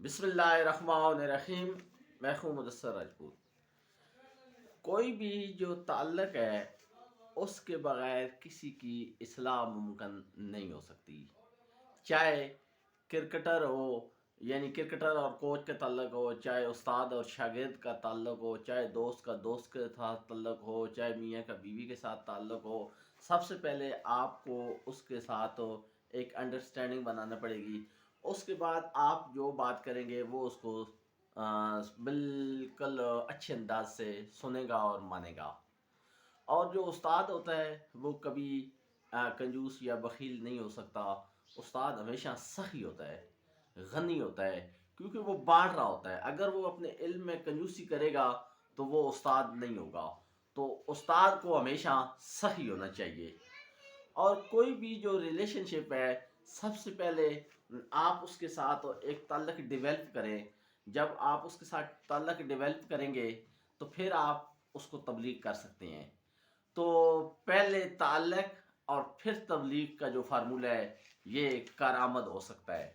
بسم اللہ الرحمن الرحیم۔ میں ہوں مدثر راجپوت۔ کوئی بھی جو تعلق ہے اس کے بغیر کسی کی اصلاح ممکن نہیں ہو سکتی، چاہے کرکٹر ہو، یعنی کرکٹر اور کوچ کا تعلق ہو، چاہے استاد اور شاگرد کا تعلق ہو، چاہے دوست کا دوست کے ساتھ تعلق ہو، چاہے میاں کا بیوی کے ساتھ تعلق ہو۔ سب سے پہلے آپ کو اس کے ساتھ ایک انڈرسٹینڈنگ بنانا پڑے گی۔ اس کے بعد آپ جو بات کریں گے وہ اس کو بالکل اچھے انداز سے سنے گا اور مانے گا۔ اور جو استاد ہوتا ہے وہ کبھی کنجوس یا بخیل نہیں ہو سکتا۔ استاد ہمیشہ سخی ہوتا ہے، غنی ہوتا ہے، کیونکہ وہ بانٹ رہا ہوتا ہے۔ اگر وہ اپنے علم میں کنجوسی کرے گا تو وہ استاد نہیں ہوگا۔ تو استاد کو ہمیشہ سخی ہونا چاہیے۔ اور کوئی بھی جو ریلیشن شپ ہے، سب سے پہلے آپ اس کے ساتھ ایک تعلق ڈیولپ کریں۔ جب آپ اس کے ساتھ تعلق ڈیولپ کریں گے تو پھر آپ اس کو تبلیغ کر سکتے ہیں۔ تو پہلے تعلق اور پھر تبلیغ کا جو فارمولہ ہے یہ کارآمد ہو سکتا ہے۔